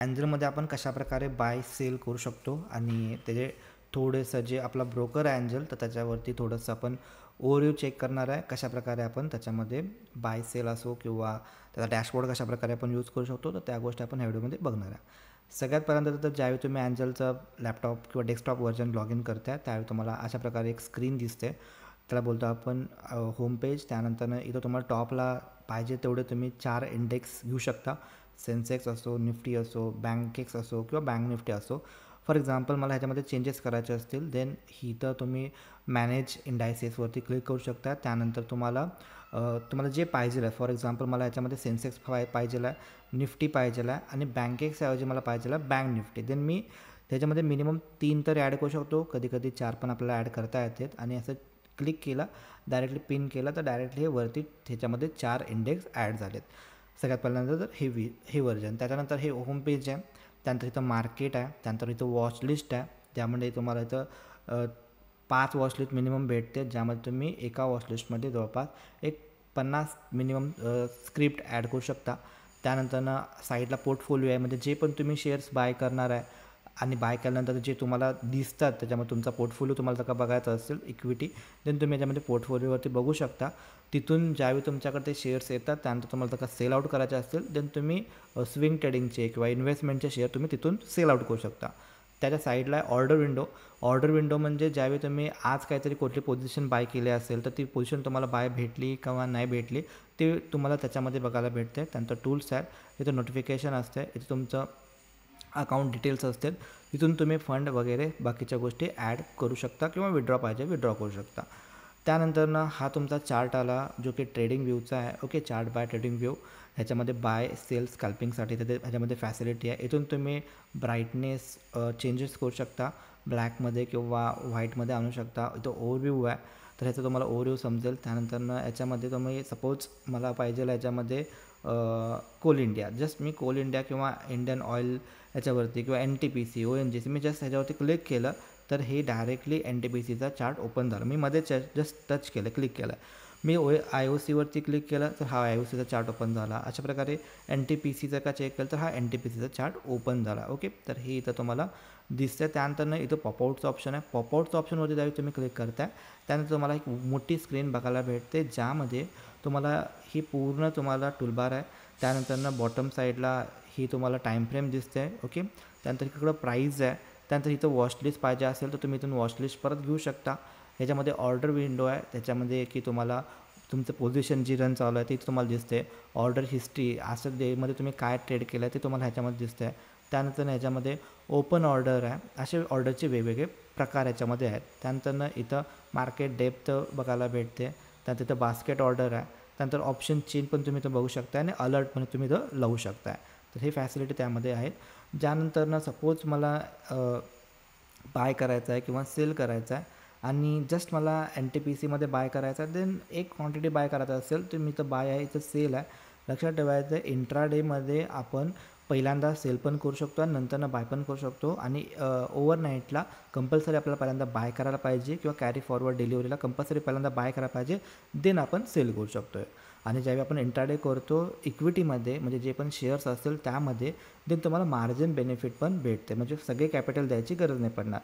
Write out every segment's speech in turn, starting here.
एंजलमध्ये आपण कशाप्रकारे bye sale करू शकतो आणि त्याचे थोडंसं जे आपला ब्रोकर आहे एंजल, तर त्याच्यावरती थोडंसं आपण ओव्हरव्ह्यू चेक करणार आहे. कशाप्रकारे आपण त्याच्यामध्ये बाय सेल असो किंवा त्याचा डॅशबोर्ड कशाप्रकारे आपण यूज करू शकतो, तर त्या गोष्टी आपण ह्या व्हिडिओमध्ये बघणार आहे. सगळ्यात पहिल्यांदा तर ज्यावेळी तुम्ही एंजलचं लॅपटॉप किंवा डेस्कटॉप व्हर्जन लॉग इन करताय, त्यावेळी तुम्हाला अशा प्रकारे एक स्क्रीन दिसते. त्याला बोलतो आपण होम पेज. त्यानंतर इथं तुम्हाला टॉपला पाहिजे तेवढे तुम्ही 4 इंडेक्स घेऊ शकता. सेन्सेक्स असो, निफ्टी असो, बँकेक्स असो किंवा बँक निफ्टी असो. फॉर एक्झाम्पल मला ह्याच्यामध्ये चेंजेस करायचे असतील, देन इथं तुम्ही मॅनेज इंडायसेसवरती क्लिक करू शकता. त्यानंतर तुम्हाला जे पाहिजे आहे, फॉर एक्झाम्पल मला ह्याच्यामध्ये सेन्सेक्स पाहिजे आहे, निफ्टी पाहिजे आहे आणि बँकेक्सऐवजी मला पाहिजे आहे बँक निफ्टी. देन मी त्याच्यामध्ये मिनिमम 3 तर ॲड करू शकतो, कधी कधी 4 पण आपल्याला ॲड करता येतात. आणि असं क्लिक केला, डायरेक्टली पिन केला, तर डायरेक्टली हे वरती ह्याच्यामध्ये 4 इंडेक्स ॲड झालेत. सगळ्यात पहिल्यांदा तर हे व्हर्जन. त्याच्यानंतर हे होम पेज आहे. त्यानंतर इथं मार्केट आहे. त्यानंतर इथं वॉच लिस्ट आहे. त्यामध्ये तुम्हाला इथं 5 वॉच लिस्ट मिनिमम भेटते, ज्यामध्ये तुम्ही एका वॉच लिस्टमध्ये जवळपास एक 50 मिनिमम स्क्रिप्ट ॲड करू शकता. त्यानंतर साईडला पोर्टफोलिओ आहे, म्हणजे जे पण तुम्ही शेअर्स बाय करणार आहे आणि बाय केल्यानंतर जे तुम्हाला दिसतात त्याच्यामध्ये तुमचा पोर्टफोलिओ तुम्हाला जर का बघायचा असेल इक्विटी, देन तुम्ही याच्यामध्ये पोर्टफोलिओवरती बघू शकता. तिथून ज्यावेळी तुमच्याकडे ते शेअर्स येतात, त्यानंतर तुम्हाला जर का सेल आउट करायचे असतील, देन तुम्ही स्विंग ट्रेडिंगचे किंवा इन्व्हेस्टमेंटचे शेअर तुम्ही तिथून सेल आउट करू शकता. त्याच्या साईडला आहे ऑर्डर विंडो. ऑर्डर विंडो म्हणजे ज्यावेळी तुम्ही आज काहीतरी कुठली पोझिशन बाय केली असेल, तर ती पोझिशन तुम्हाला बाय भेटली किंवा नाही भेटली ते तुम्हाला त्याच्यामध्ये बघायला भेटते. त्यानंतर टूल्स आहेत, इथं नोटिफिकेशन असते, इथे तुमचं अकाउंट डिटेल्स असतात, तिथून तुम्ही फंड वगैरे बाकीच्या गोष्टी ॲड करू शकता किंवा विड्रॉ पाहिजे विड्रॉ करू शकता. त्यानंतर हा तुमचा चार्ट आला, जो की ट्रेडिंग व्ह्यूचा आहे. Okay, chart by trading view. ह्याच्यामध्ये बाय सेल स्कॅल्पिंगसाठी ह्याच्यामध्ये फॅसिलिटी आहे. इथून तुम्ही ब्राईटनेस चेंजेस करू शकता, ब्लॅकमध्ये किंवा व्हाईटमध्ये आणू शकता. इथं ओव्हरव्ह्यू आहे, तर ह्याचं तुम्हाला ओव्हरव्ह्यू समजेल. त्यानंतर याच्यामध्ये तुम्ही सपोज मला पाहिजे याच्यामध्ये कोल इंडिया, जस्ट मी कोल इंडिया किंवा इंडियन ऑइल याच्यावरती किंवा NTPC ONGC मी जस्ट ह्याच्यावरती क्लिक केलं, तर हे डायरेक्टली NTPCचा चार्ट ओपन झाला. मी मध्ये जस्ट टच केलं, क्लिक केलं. मी IOCवरती क्लिक केलं, तर हा IOCचा चार्ट ओपन झाला. अशा प्रकारे NTPCचा का चेक केलं, तर हा NTPCचा चार्ट ओपन झाला. ओके, तर हे इथं तुम्हाला दिसतं. त्यानंतर इथं पॉपआउटचं ऑप्शन आहे. पॉपआउटचं ऑप्शनवरती ज्यावेळी तुम्ही क्लिक करताय, त्यानंतर तुम्हाला एक मोठी स्क्रीन बघायला भेटते, ज्यामध्ये तुम्हाला ही पूर्ण तुम्हाला टूलबार आहे. त्यानंतर बॉटम साईडला ही तुम्हाला टाईम फ्रेम दिसते. ओके, त्यानंतर इकडं प्राईज आहे. त्यानंतर इथं वॉच लिस्ट पाहिजे असेल, तर तुम्ही इथून वॉच लिस्ट परत घेऊ शकता. ह्याच्यामध्ये ऑर्डर विंडो आहे, त्याच्यामध्ये की तुम्हाला तुमचं पोझिशन जी रन चालू आहे ती तुम्हाला दिसते. ऑर्डर हिस्ट्री, असं डेमध्ये तुम्ही काय ट्रेड केलं आहे ते तुम्हाला ह्याच्यामध्ये दिसतं आहे. त्यानंतर ह्याच्यामध्ये ओपन ऑर्डर आहे. असे ऑर्डरचे वेगवेगळे प्रकार ह्याच्यामध्ये आहेत. त्यानंतर इथं मार्केट डेप्थ बघायला भेटते. त्यानंतर इथं बास्केट ऑर्डर आहे. त्यानंतर ऑप्शन चेन पण तुम्ही इथं बघू शकता आणि अलर्ट पण तुम्ही इथं लावू शकता. तर हे फॅसिलिटी त्यामध्ये आहेत. ज्यानंतर सपोज मला बाय करायचं आहे किंवा सेल करायचं आहे आणि जस्ट मला NTPCमध्ये बाय करायचं आहे, देन एक क्वांटिटी बाय करायचं असेल, तर मी इथं बाय आहे, इथं सेल आहे. लक्षात ठेवायचं आहे, इंट्राडेमध्ये आपण पहिल्यांदा सेल पण करू शकतो आणि नंतरनं बाय पण करू शकतो. आणि ओव्हरनाईटला कंपल्सरी आपल्याला पहिल्यांदा बाय करायला पाहिजे किंवा कॅरी फॉरवर्ड डिलिव्हरीला कंपल्सरी पहिल्यांदा बाय करायला पाहिजे, देन आपण सेल करू शकतो आहे. आणि ज्यावेळी आपण इंट्राडे करतो इक्विटीमध्ये, म्हणजे जे पण शेअर्स असतील त्यामध्ये, देन तुम्हाला मार्जिन बेनिफिट पण भेटते, म्हणजे सगळे कॅपिटल द्यायची गरज नाही पडणार.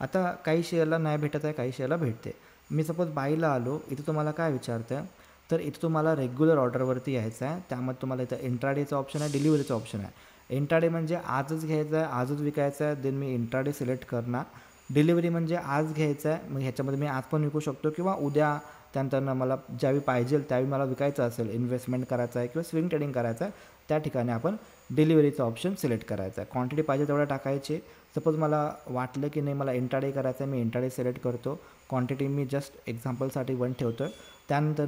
आता काही शेअरला नाही भेटत आहे, काही शेअरला भेटते. मी सपोज बायला आलो, इथं तुम्हाला काय विचारतं, तर इथं तुम्हाला रेग्युलर ऑर्डरवरती यायचं आहे. त्यामध्ये तुम्हाला इथं इंट्राडेचं ऑप्शन आहे, डिलिव्हरीचं ऑप्शन आहे. इंट्राडे म्हणजे आजच घ्यायचं आहे, आजच विकायचं आहे, देन मी इंट्राडे सिलेक्ट करणार. डिलिव्हरी म्हणजे आज घ्यायचं आहे, मग ह्याच्यामध्ये मी आज पण विकू शकतो किंवा उद्या. त्यानंतर मला ज्यावेळी पाहिजे त्यावेळी मला विकायचं असेल, इन्व्हेस्टमेंट करायचं आहे किंवा स्विंग ट्रेडिंग करायचं आहे, त्या ठिकाणी आपण डिलिव्हरीचं ऑप्शन सिलेक्ट करायचं आहे. क्वांटिटी पाहिजे तेवढ्या टाकायचे. सपोज मला वाटलं की नाही मला इंट्राडे करायचं आहे, मी इंट्राडे सिलेक्ट करतो. क्वांटिटी मी जस्ट एक्झाम्पलसाठी 1 ठेवतो आहे. त्यानंतर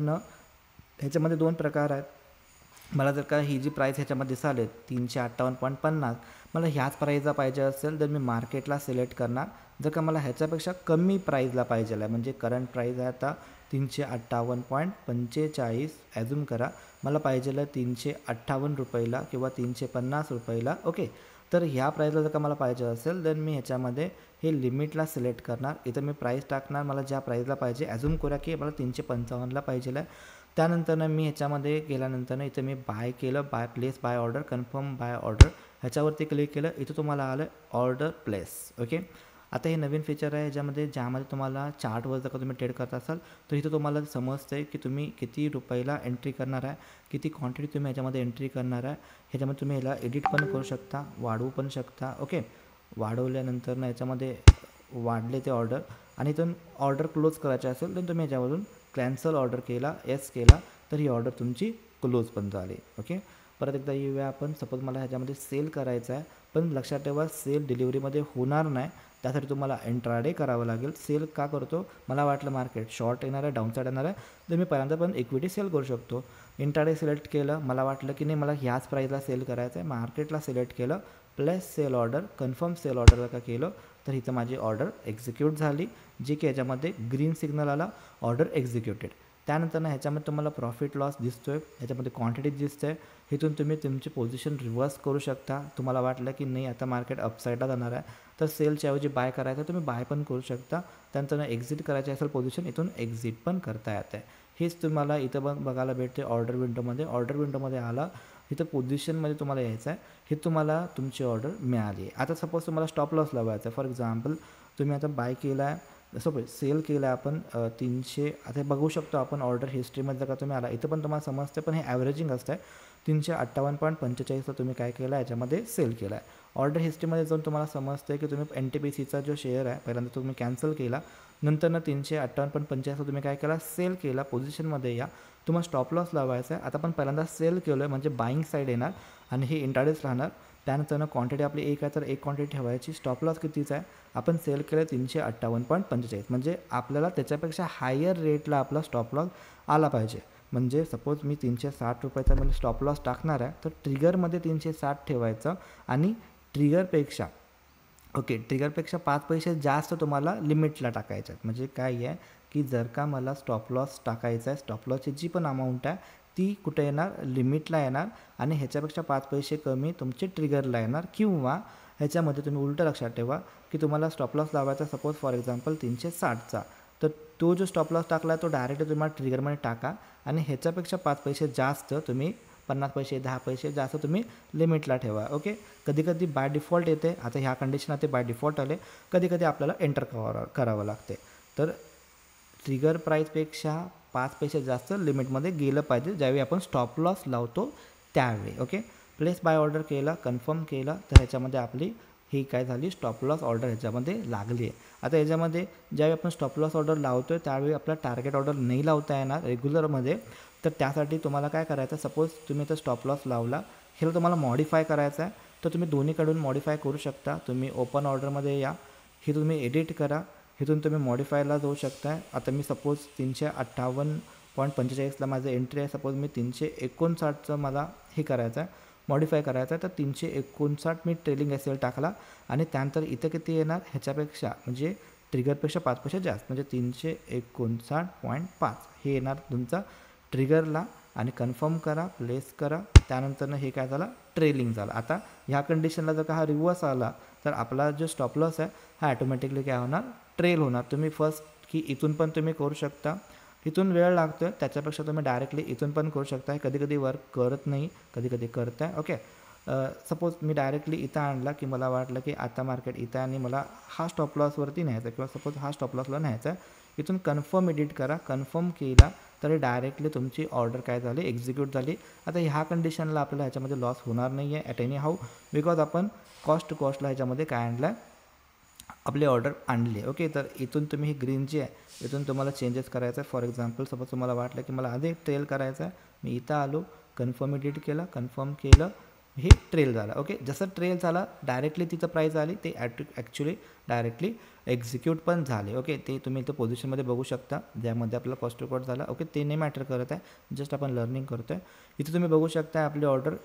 ह्याच्यामध्ये 2 प्रकार आहेत. मला जर का ही जी प्राईस ह्याच्यामध्ये दिसाले 358.50, मला ह्याच प्राईजला पाहिजे असेल तर मी मार्केटला सिलेक्ट करणार. जर का मला ह्याच्यापेक्षा कमी प्राईजला पाहिजे आहे, म्हणजे करंट प्राईज आहे आता 358.45, ॲझ्युम करा मला पाहिजे आहे 358 रुपयाला किंवा 350 रुपयाला. ओके, तर ह्या प्राईजला जर का मला पाहिजे असेल, तर मी ह्याच्यामध्ये हे लिमिटला सिलेक्ट करणार. इथं मी प्राईस टाकणार, मला ज्या प्राईजला पाहिजे, ॲझ्युम करा की मला 355ला पाहिजे आहे. त्यानंतर मी ह्याच्यामध्ये गेल्यानंतर इथं मी बाय केलं, place by order, confirm by order, ह्याच्यावरती क्लिक केलं, इथं तुम्हाला आलं ऑर्डर प्लेस. ओके, आता हे नवीन फीचर आहे ज्यामध्ये तुम्हाला चार्टवर जर का तुम्ही ट्रेड करत असाल तर इथं तुम्हाला समजतं आहे की तुम्ही किती रुपयाला एंट्री करणार आहे, किती क्वांटिटी तुम्ही ह्याच्यामध्ये एंट्री करणार आहे. ह्याच्यामध्ये तुम्ही ह्याला एडिट पण करू शकता, वाढवू पण शकता. ओके, वाढवल्यानंतर ना याच्यामध्ये वाढले ते ऑर्डर आणि इथून ऑर्डर क्लोज करायचे असेल तर तुम्ही ह्याच्यामधून कॅन्सल ऑर्डर केला, येस केला तर ही ऑर्डर तुमची क्लोज पण झाली. ओके, परत एकदा येऊया आपण. सपोज मला ह्याच्यामध्ये सेल करायचं आहे, पण लक्षात ठेवा सेल डिलिव्हरीमध्ये होणार नाही, त्यासाठी तुम्हाला इंट्राडे करावं लागेल. सेल का करतो, मला वाटलं मार्केट शॉर्ट येणार आहे, डाऊन साईड येणार आहे, तर मी पहिल्यांदा पण इक्विटी सेल करू शकतो. इंट्राडे सिलेक्ट केलं, मला वाटलं की नाही मला ह्याच प्राईजला सेल करायचं आहे, मार्केटला सिलेक्ट केलं, plus sell order, confirm sell order का केलं तर इथं माझी ऑर्डर एक्झिक्यूट झाली, जी की ह्याच्यामध्ये ग्रीन सिग्नल आला, ऑर्डर एक्झिक्युटेड. त्यानंतर ना ह्याच्यामध्ये तुम्हाला प्रॉफिट लॉस दिसतो आहे, ह्याच्यामध्ये क्वांटिटी दिसतं आहे. इथून तुम्ही तुमची पोझिशन रिव्हर्स करू शकता. तुम्हाला वाटलं की नाही आता मार्केट अपसाईडला जाणार आहे तर सेलच्या ऐवजी बाय करायचं, तुम्ही बाय पण करू शकता. त्यानंतर एक्झिट करायची असेल पोझिशन, इथून एक्झिट पण करता येते. हेच तुम्हाला इथं बघायला भेटते ऑर्डर विंडोमध्ये. ऑर्डर विंडोमध्ये आला, इथं पोझिशनमध्ये तुम्हाला यायचं आहे, हे तुम्हाला तुमची ऑर्डर मिळाली आहे. आता सपोज तुम्हाला स्टॉप लॉस लावायचा आहे, फॉर एक्झाम्पल तुम्ही आता बाय केला आहे, सपोज सेल केला आहे आपण 300, आता बघू शकतो आपण ऑर्डर हिस्ट्रीमध्ये जर का तुम्ही आला, इथं पण तुम्हाला समजते, पण हे ॲव्हरेजिंग असतं आहे. 358.45 तुम्ही काय केलं आहे याच्यामध्ये सेल केला आहे. ऑर्डर हिस्ट्रीमध्ये जाऊन तुम्हाला समजतं की तुम्ही NTPCचा जो शेअर आहे पहिल्यांदा तुम्ही कॅन्सल केला, नंतर ना 358.45 तुम्ही काय केला सेल केला. पोझिशनमध्ये या, तुम्हाला स्टॉप लॉस लावायचा आहे. आता आपण पहिल्यांदा सेल केलं आहे म्हणजे बाईंग साईड येणार आणि हे इंट्राडेच राहणार. त्यानंतर क्वांटिटी आपली 1 आहे तर 1 क्वांटिटी ठेवायची. स्टॉप लॉस कितीचा आहे, आपण सेल केलं 358.45, म्हणजे आपल्याला त्याच्यापेक्षा हायर रेटला आपला स्टॉप लॉस आला पाहिजे. म्हणजे सपोज मी 360 रुपयाचा मला स्टॉप लॉस टाकणार आहे तर ट्रिगरमध्ये 360 ठेवायचं आणि ट्रिगरपेक्षा ट्रिगरपेक्षा 5 पैसे जास्त तुम्हाला लिमिटला टाकायचं आहे. म्हणजे काय आहे की जर का मला स्टॉप लॉस टाकायचा आहे, स्टॉप लॉसची जी पण अमाऊंट आहे ती कुठे येणार, लिमिटला येणार आणि ह्याच्यापेक्षा 5 पैसे कमी तुमचे ट्रिगरला येणार. किंवा ह्याच्यामध्ये तुम्ही उलटं लक्षात ठेवा की तुम्हाला स्टॉप लॉस लावायचा सपोज फॉर एक्झाम्पल 360चा, तर तो जो स्टॉप लॉस टाकला तो डायरेक्ट तुम्हाला ट्रिगरमध्ये टाका आणि ह्याच्यापेक्षा 5 पैसे जास्त तुम्ही 50 पैसे 10 पैसे जास्त तुम्ही लिमिटला ठेवा. ओके, कधी कधी बाय डिफॉल्ट येते, आता ह्या कंडिशन ते बाय डिफॉल्ट आले, कधी कधी आपल्याला एंटर करावं लागते. तर ट्रिगर प्राईसपेक्षा 5 पैसे जास्त लिमिटमध्ये गेलं पाहिजे ज्यावेळी आपण स्टॉप लॉस लावतो त्यावेळी. ओके, प्लेस बाय ऑर्डर केला, कन्फर्म केला, तर ह्याच्यामध्ये आपली ही काय झाली स्टॉप लॉस ऑर्डर ह्याच्यामध्ये लागली आहे. आता ह्याच्यामध्ये ज्यावेळी आपण स्टॉप लॉस ऑर्डर लावतो आहे त्यावेळी आपला टार्गेट ऑर्डर नाही लावता येणार रेग्युलरमध्ये. तर त्यासाठी तुम्हाला काय करायचं, सपोज तुम्ही इथं स्टॉप लॉस लावला, हे तुम्हाला मॉडिफाय करायचं आहे तर तुम्ही दोन्हीकडून मॉडिफाय करू शकता. तुम्ही ओपन ऑर्डरमध्ये या, हे तुम्ही एडिट करा, इथून तुम्ही मॉडिफायला जाऊ शकता. आता मी सपोज 358.45ला माझं एंट्री आहे, सपोज मी 359चं मला हे करायचं आहे, मॉडिफाय करायचं आहे, तर 359 मी ट्रेलिंग एस एल टाकला आणि त्यानंतर इथं किती येणार ह्याच्यापेक्षा म्हणजे ट्रिगरपेक्षा 5 पैसे जास्त म्हणजे 359.5 हे येणार तुमचा ट्रिगरला आणि कन्फर्म करा, प्लेस करा. त्यानंतरनं हे काय झालं ट्रेलिंग झालं. आता ह्या कंडिशनला जर का हा रिव्हर्स आला तर आपला जो स्टॉप लॉस आहे हा ॲटोमॅटिकली काय होणार ट्रेल होणार. तुम्ही फर्स्ट की इथून पण तुम्ही करू शकता, इथून वेळ लागतो आहे त्याच्यापेक्षा तुम्ही डायरेक्टली इथून पण करू शकता. कधी कधी वर्क करत नाही, कधी कधी करत आहे. ओके, सपोज मी डायरेक्टली इथं आणला की मला वाटलं की आता मार्केट इथं आणि मला हा स्टॉप लॉसवरती न्यायचा किंवा सपोज हा स्टॉप लॉसला न्यायचा आहे, इथून कन्फर्म एडिट करा, कन्फर्म केला तर डायरेक्टली तुमची ऑर्डर काय झाली एक्झिक्यूट झाली. आता ह्या कंडिशनला आपल्याला ह्याच्यामध्ये लॉस होणार नाही आहे ॲट एनी हाऊ, बिकॉज आपण कॉस्टला ह्याच्यामध्ये काय आणलं आहे आपली ऑर्डर आणली. ओके, तर इथून तुम्ही ही ग्रीन जी आहे इथून तुम्हाला चेंजेस करायचं आहे. फॉर एक्झाम्पल सपोज तुम्हाला वाटलं की मला आधी ट्रेल करायचं आहे, मी इथं आलो, कन्फर्म एडिट केला, कन्फर्म केलं, हे ट्रेल झालं. ओके, जसं ट्रेल झालं डायरेक्टली तिथं प्राईस आली, ते ॲक्च्युली डायरेक्टली एक्झिक्यूट पण झाले. ओके, ते तुम्ही इथं पोझिशनमध्ये बघू शकता ज्यामध्ये आपला कॉस्ट रिकॉर्ड झाला. ओके, ते नाही मॅटर करत आहे, जस्ट आपण लर्निंग करतो आहे. इथे तुम्ही बघू शकता आपली ऑर्डर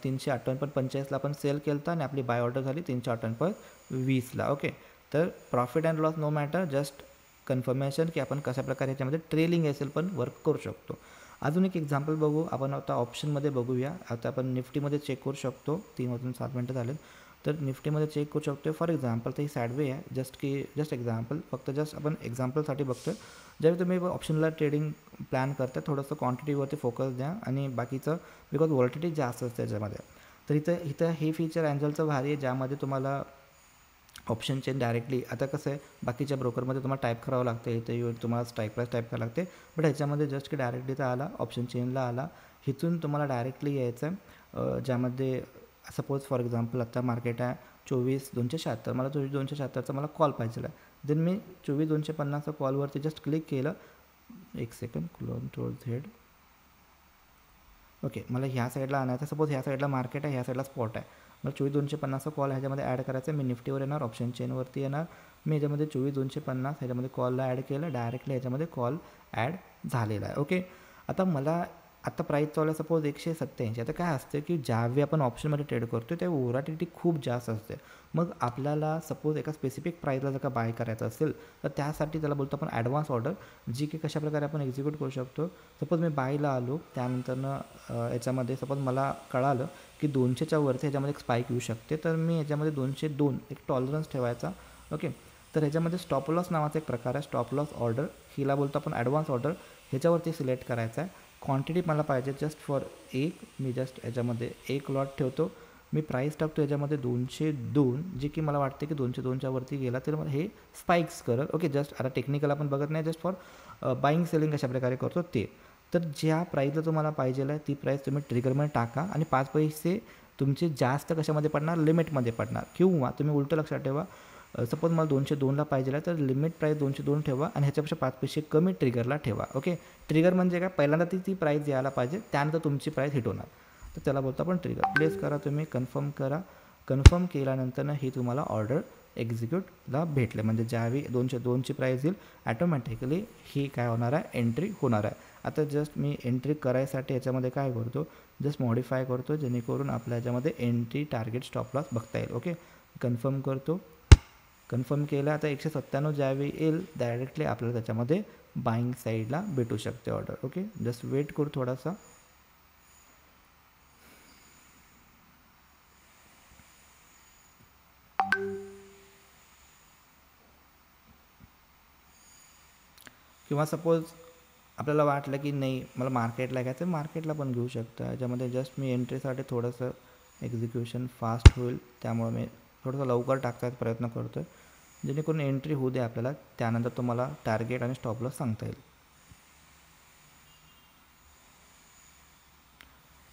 358.45ला आपण सेल केलं होतं आणि आपली बाय ऑर्डर झाली 358.20ला. ओके, तर profit and loss no matter, just confirmation की आपण कशाप्रकारे याच्यामध्ये ट्रेलिंग एस एल पण वर्क करू शकतो. अजून एक एक्झाम्पल बघू आपण, आता ऑप्शनमध्ये बघूया. आता आपण निफ्टीमध्ये चेक करू शकतो, 3 वाजून 7 मिनटं झालेत, तर निफ्टीमध्ये चेक करू शकतो. फॉर एक्झाम्पल तर ही साईडवे आहे, जस्ट एक्झाम्पल, फक्त जस्ट आपण एक्झाम्पलसाठी बघतो आहे. ज्यावेळी तुम्ही ऑप्शनला ट्रेडिंग प्लॅन करता थोडंसं क्वांटिटीवरती फोकस द्या आणि बाकीचं बिकॉज व्हॉलेटिलिटी जास्त असते त्याच्यामध्ये. तर इथं इथं हे फीचर एंजलचं भारी आहे, ज्यामध्ये तुम्हाला ऑप्शन चेन डायरेक्टली, आता कसं आहे बाकीच्या ब्रोकरमध्ये तुम्हाला टाईप करावं लागतं, इथे तुम्हाला स्ट्राईक प्राईस टाईप करावं लागते, बट ह्याच्यामध्ये जस्ट की डायरेक्टली तर आला, ऑप्शन चेनला आला, इथून तुम्हाला डायरेक्टली यायचं आहे, ज्यामध्ये सपोज फॉर एक्झाम्पल आता मार्केट आहे 24,276, मला 24,276चा मला कॉल पाहिजे आहे, देन मी 24,250 कॉलवरती जस्ट क्लिक केलं, एक सेकंड, कंट्रोल झेड, ओके, मला ह्या साईडला आणायचं, सपोज ह्या साईडला मार्केट आहे, ह्या साईडला स्पॉट आहे, मला 24,250 कॉल ह्याच्यामध्ये ॲड करायचं आहे, मी निफ्टीवर येणार, ऑप्शन चेनवरती येणार, मी ह्याच्यामध्ये 24,250 ह्याच्यामध्ये कॉलला ॲड केलं, डायरेक्टली ह्याच्यामध्ये कॉल ॲड झालेला आहे. ओके, आता मला आता प्राईस चालू आहे सपोज 187, आता काय असते की ज्यावेळी आपण ऑप्शनमध्ये ट्रेड करतो त्या व्होलॅटिलिटी खूप जास्त असते, मग आपल्याला सपोज एका स्पेसिफिक प्राईसला जर का बाय करायचं असेल तर त्यासाठी त्याला बोलतो आपण ॲडव्हान्स ऑर्डर, जी की कशाप्रकारे आपण एक्झिक्यूट करू शकतो. सपोज मी बायला आलो, त्यानंतरनं याच्यामध्ये सपोज मला कळालं की 200च्या वरती ह्याच्यामध्ये एक स्पाईक येऊ शकते, तर मी ह्याच्यामध्ये 202 एक टॉलरन्स ठेवायचा. ओके, तर ह्याच्यामध्ये स्टॉप लॉस नावाचा एक प्रकार आहे, स्टॉप लॉस ऑर्डर, हिला बोलतो आपण ॲडव्हान्स ऑर्डर, ह्याच्यावरती सिलेक्ट करायचा आहे. क्वांटिटी मला पाहिजे जस्ट फॉर एक, मी जस्ट याच्यामध्ये एक लॉट ठेवतो, मी प्राईस टाकतो याच्यामध्ये 202, जे की मला वाटते की 202च्या वरती गेला तर मला हे स्पाइक्स करत. ओके, जस्ट आता टेक्निकल आपण बघत नाही, जस्ट फॉर बाईंग सेलिंग कशाप्रकारे करतो ते. तर ज्या प्राईसला तुम्हाला पाहिजे आहे ती प्राईस तुम्ही ट्रिगरमध्ये टाका आणि 5 पैसे तुमचे जास्त कशामध्ये पडणार, लिमिटमध्ये पडणार, किंवा तुम्ही उलटं लक्षात ठेवा, सपोज मला 202ला पाहिजे आहे तर लिमिट प्राईस 202 ठेवा आणि ह्याच्यापेक्षा 5 पैसे कमी ट्रिगरला ठेवा. ओके, ट्रिगर म्हणजे काय, पहिल्यांदा ती प्राईस यायला पाहिजे, त्यानंतर तुमची प्राईस हिट होणार, तर त्याला बोलतो आपण ट्रिगर. प्लेस करा, तुम्ही कन्फर्म करा, कन्फर्म केल्यानंतर ही तुम्हाला ऑर्डर एक्झिक्यूटला भेटले, म्हणजे ज्यावेळी 202ची प्राईस येईल ॲटोमॅटिकली ही काय होणार आहे, एंट्री होणार आहे. आता जस्ट मी एंट्री करायसाठी याच्यामध्ये काय करतो, जस्ट मॉडिफाय करतो, जेणेकरून आपल्या याच्यामध्ये एंट्री टार्गेट स्टॉप लॉस बघता येईल. ओके, कन्फर्म करतो, कन्फर्म केलं. आता 197 ज्यावेळी येईल डायरेक्टली आपल्याला त्याच्यामध्ये बाईंग साईडला भेटू शकते ऑर्डर. ओके, जस्ट वेट करू थोडासा. किंवा सपोज आपल्याला वाटलं की नाही मला मार्केटला घ्यायचं, मार्केटला पण घेऊ शकतं. याच्यामध्ये जस्ट मी एंट्रीसाठी थोडंसं एक्झिक्युशन फास्ट होईल, त्यामुळे मी थोडंसं लवकर टाकण्याचा प्रयत्न करतो आहे, जेणेकरून एंट्री होऊ दे आपल्याला, त्यानंतर तुम्हाला टार्गेट आणि स्टॉप लॉस सांगता येईल.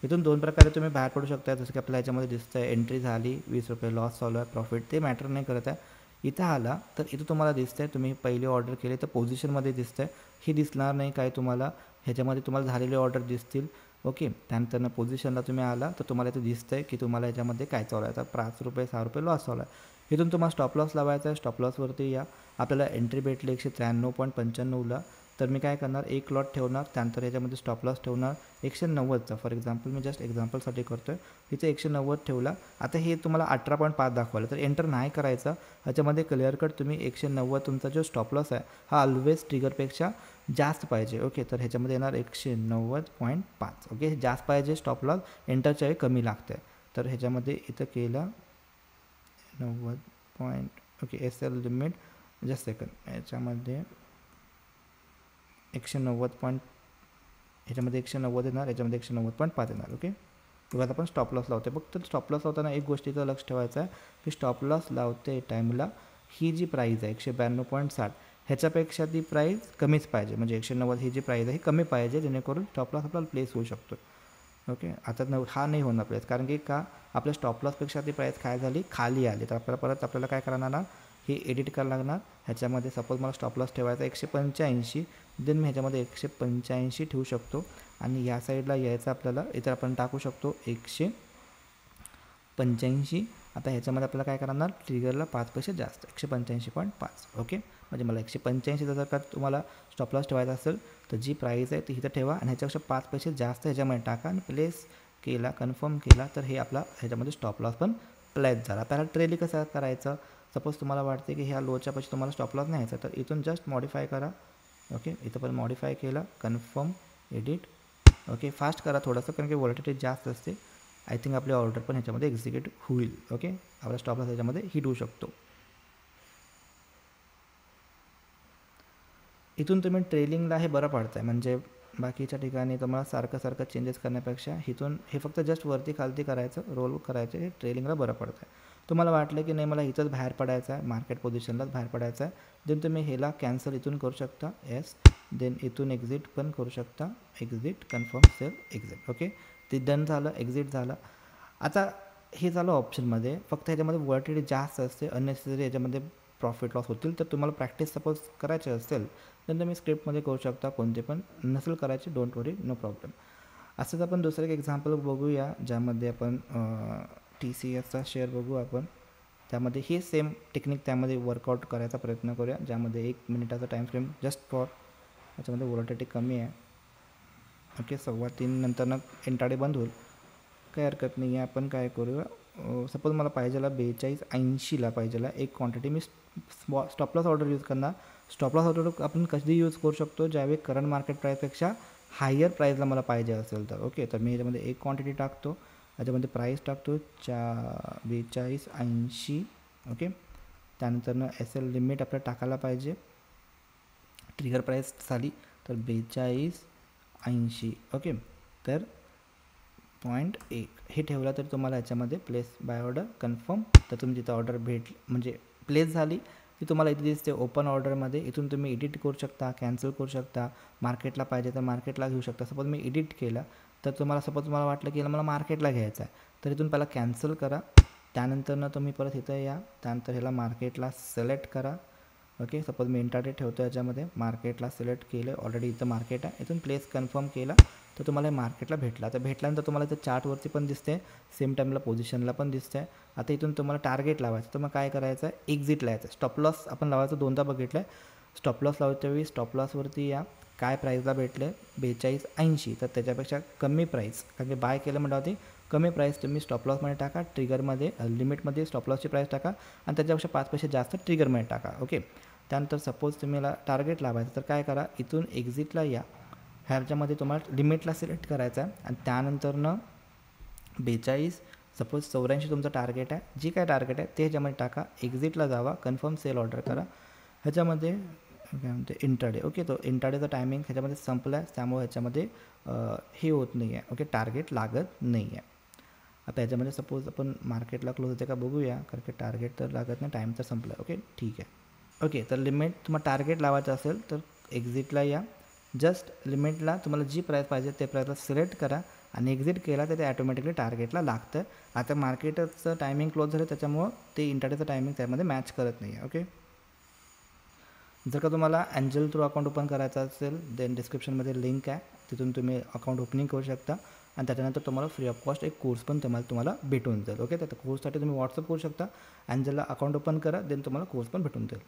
इथून 2 प्रकारे तुम्ही बाहेर पडू शकता, जसं की आपल्याला ह्याच्यामध्ये दिसतं आहे एंट्री झाली, 20 रुपये लॉस चालू आहे, प्रॉफिट ते मॅटर नाही करत आहे. इथं आला तर इथं तुम्हाला दिसतं आहे तुम्ही पहिली ऑर्डर केली तर पोझिशनमध्ये दिसतं आहे, ही दिसणार नाही काय तुम्हाला, ह्याच्यामध्ये तुम्हाला झालेले ऑर्डर दिसतील. ओके, त्यानंतर पोझिशनला तुम्ही आला तर तुम्हाला इथं दिसतं आहे की तुम्हाला ह्याच्यामध्ये काय चालू आहे, आता 5 रुपये 6 रुपये लॉस चालू आहे. इथून तुम्हाला स्टॉप लॉस लावायचा आहे, स्टॉप लॉसवरती या, आपल्याला एंट्री भेटली 193.95ला, तर मी काय करणार, एक लॉट ठेवणार, त्यानंतर याच्यामध्ये स्टॉप लॉस ठेवणार 190चा, फॉर एक्झाम्पल मी जस्ट एक्झाम्पलसाठी करतो आहे, इथे 190 ठेवला. आता हे तुम्हाला 18.5 दाखवलं तर एंटर नाही करायचं, ह्याच्यामध्ये क्लिअर कट तुम्ही 190 तुमचा जो स्टॉप लॉस आहे हा ऑलवेज ट्रिगरपेक्षा जास्त पाहिजे. ओके, तर ह्याच्यामध्ये येणार 190.5. ओके, जास्त पाहिजे स्टॉप लॉस, एंटरच्या वेळी कमी लागतं आहे, तर ह्याच्यामध्ये इथं केलं 90. Okay, S L limit just second, याच्यामध्ये 190. ह्याच्यामध्ये 190 येणार, याच्यामध्ये 190.5 येणार. ओके, बघा आपण स्टॉप लॉस लावते, फक्त स्टॉप लॉस लावताना एक गोष्टीचं लक्ष ठेवायचं आहे की स्टॉप लॉस लावते टाईमला ही जी प्राईज आहे 192.60 ह्याच्यापेक्षा ती प्राईज कमीच पाहिजे, म्हणजे 190 ही जी प्राईज आहे ही कमी पाहिजे, जेणेकरून स्टॉप लॉस आपल्याला प्लेस होऊ शकतो. ओके, आता हा नाही होणार प्लेस, कारण की का आपल्या स्टॉप लॉसपेक्षा ती प्राईस काय झाली, खाली आली, तर आपल्याला काय करणार, हे एडिट करायला लागणार. ह्याच्यामध्ये सपोज मला स्टॉप लॉस ठेवायचा 185, देन मी ह्याच्यामध्ये 185 ठेवू शकतो आणि या साईडला यायचं आपल्याला, इथं आपण टाकू शकतो 185. आता ह्याच्यामध्ये आपल्याला काय करणार, ट्रिगरला 5 पैसे जास्त, 185.5. ओके, म्हणजे मला 185 जर का तुम्हाला स्टॉप लॉस ठेवायचा असेल तर जी प्राईस आहे ती इथं ठेवा आणि ह्याच्यापेक्षा 5 पैसे जास्त ह्याच्यामध्ये टाका आणि प्लेस केला, कन्फर्म केला, तर हे आपला ह्याच्यामध्ये स्टॉप लॉस पण प्लेस झाला. त्याला ट्रेली कसं करायचं, सपोज तुम्हाला वाटते की ह्या लोच्या पैसे तुम्हाला स्टॉप लॉस नाही यायचा, तर इथून जस्ट मॉडिफाय करा. ओके, इथं पण मॉडिफाय केला, कन्फर्म, एडिट. ओके, फास्ट करा थोडंसं, कारण की व्हॉलेटिलिटी जास्त असते. आय थिंक आपली ऑर्डर पण ह्याच्यामध्ये एक्झिक्यूट होईल. ओके, आपला स्टॉप लॉस ह्याच्यामध्ये हिट होऊ शकतो. इथून तुम्ही ट्रेलिंगला हे बरं पडतं आहे, म्हणजे बाकीच्या ठिकाणी तुम्हाला सारखं चेंजेस करण्यापेक्षा इथून हे फक्त जस्ट वरती खालती करायचं, रोल करायचं, हे ट्रेलिंगला बरं पडतं आहे. तुम्हाला वाटलं की नाही मला इथंच बाहेर पडायचं आहे, मार्केट पोझिशनलाच बाहेर पडायचं आहे, देन तुम्ही ह्याला कॅन्सल इथून करू शकता, येस. देन इथून एक्झिट पण करू शकता, exit, confirm, sell, exit. Okay, ते डन झालं, एक्झिट झालं. आता हे झालं ऑप्शनमध्ये. फक्त ह्याच्यामध्ये व्हॉलेटिलिटी जास्त असते, अननेसेसरी याच्यामध्ये प्रॉफिट लॉस होतील. तर तुम्हाला प्रॅक्टिस सपोज करायची असेल तर तुम्ही स्क्रिप्टमध्ये करू शकता, कोणते पण. नसेल करायचे, डोंट वरी, नो प्रॉब्लेम. असंच आपण दुसरं एक एक्झाम्पल बघूया, ज्यामध्ये आपण TCSचा शेअर बघू आपण. त्यामध्ये हे सेम टेक्निक त्यामध्ये वर्कआउट करायचा प्रयत्न करूया, ज्यामध्ये 1 मिनिटाचा टाईम फ्रेम जस्ट फॉर. याच्यामध्ये व्हॉलेटिलिटी कमी आहे. ओके, 3:15 नंतर इंट्राडे बंद होईल, काही हरकत नाही आहे. आपण काय करूया, सपोज मला पाहिजेला 42.80ला पाहिजेला एक क्वांटिटी, मी स्टॉप लॉस ऑर्डर यूज करणार. स्टॉप लॉस ऑर्डर आपण कधी यूज करू शकतो, ज्यावेळी करंट मार्केट प्राईसपेक्षा हायर प्राईजला मला पाहिजे असेल तर. ओके, तर मी याच्यामध्ये एक क्वांटिटी टाकतो, याच्यामध्ये प्राईस टाकतो 42.80. ओके, त्यानंतर SL लिमिट आपल्याला टाकायला पाहिजे. ट्रिगर प्राईस झाली तर 42.80. ओके, तर 0.1 हे ठेवला तर तुम्हाला याच्यामध्ये प्लेस बाय ऑर्डर कन्फर्म. तर तुम्ही तिथं ऑर्डर म्हणजे प्लेस झाली की तुम्हाला इथे दिसते ओपन ऑर्डरमध्ये. इथून तुम्ही एडिट करू शकता, कॅन्सल करू शकता, मार्केटला पाहिजे तर मार्केटला घेऊ शकता. सपोज मी एडिट केलं तर तुम्हाला वाटलं की मला मार्केटला घ्यायचं आहे, तर इथून पहिला कॅन्सल करा. त्यानंतर तुम्ही परत इथं या, त्यानंतर ह्याला मार्केटला सिलेक्ट करा. ओके, सपोज मी इंट्राडे ठेवतो, याच्यामध्ये मार्केटला सिलेक्ट केलं, ऑलरेडी इथं मार्केट आहे. इथून प्लेस कन्फर्म केला तर तुम्हाला मार्केटला भेटला. तर भेटल्यानंतर तुम्हाला इथं चार्टवरती पण दिसते, सेम टाईमला पोझिशनला पण दिसते. आता इथून तुम्हाला टार्गेट लावायचं, तर मग काय करायचं आहे, एक्झिट लावायचं. स्टॉप लॉस आपण लावायचं, दोनदा बघितलं आहे. स्टॉप लॉस लावतो त्यावेळी स्टॉप लॉसवरती या, काय प्राईजला भेटले 42.80, तर त्याच्यापेक्षा कमी प्राईस, कारण की बाय केलं म्हटल्यावरती कमी प्राईस तुम्ही स्टॉप लॉसमध्ये टाका, ट्रिगरमध्ये लिमिटमध्ये स्टॉप लॉसची प्राईस टाका आणि त्याच्यापेक्षा 5 पैसे जास्त ट्रिगरमध्ये टाका. ओके, त्यानंतर सपोज तुम्हाला टार्गेट लावायचं, तर काय करा, इथून एक्झिटला या, ह्याच्यामध्ये तुम्हाला लिमिटला सिलेक्ट करायचं आहे आणि त्यानंतरनं 42, सपोज 84 तुमचं टार्गेट आहे, जी काय टार्गेट आहे ते ह्याच्यामध्ये टाका, एक्झिटला जावा, कन्फर्म सेल ऑर्डर करा. ह्याच्यामध्ये काय म्हणते इंट्राडे. ओके, तो इंट्राडेचा टायमिंग ह्याच्यामध्ये संपला आहे, त्यामुळे ह्याच्यामध्ये हे होत नाही आहे. ओके, टार्गेट लागत नाही आहे. आता ह्याच्यामध्ये सपोज आपण मार्केटला क्लोज होते का बघूया, कारण की टार्गेट तर लागत नाही, टाईम तर संपला. ओके, ठीक आहे. ओके, तर लिमिट तुम्हाला टार्गेट लावायचं असेल तर एक्झिटला या, जस्ट लिमिटला तुम्हाला जी प्राईस पाहिजे ते प्राईसला सिलेक्ट करा आणि एक्झिट केला तर ते ॲटोमॅटिकली टार्गेटला लागतं. आता मार्केटचं टायमिंग क्लोज झालं, त्याच्यामुळं ते इंट्राडेचं टायमिंग त्यामध्ये मॅच करत नाही आहे. ओके, जर का तुम्हाला एंजल थ्रू अकाउंट ओपन करायचं असेल, देन डिस्क्रिप्शनमध्ये लिंक आहे, तिथून तुम्ही अकाउंट ओपनिंग करू शकता आणि त्याच्यानंतर तुम्हाला फ्री ऑफ कॉस्ट एक कोर्स पण तुम्हाला भेटून जाईल. ओके, तर कोर्ससाठी तुम्ही व्हॉट्सअप करू शकता, एंजलला अकाउंट ओपन करा, देन तुम्हाला कोर्स पण भेटून जाईल.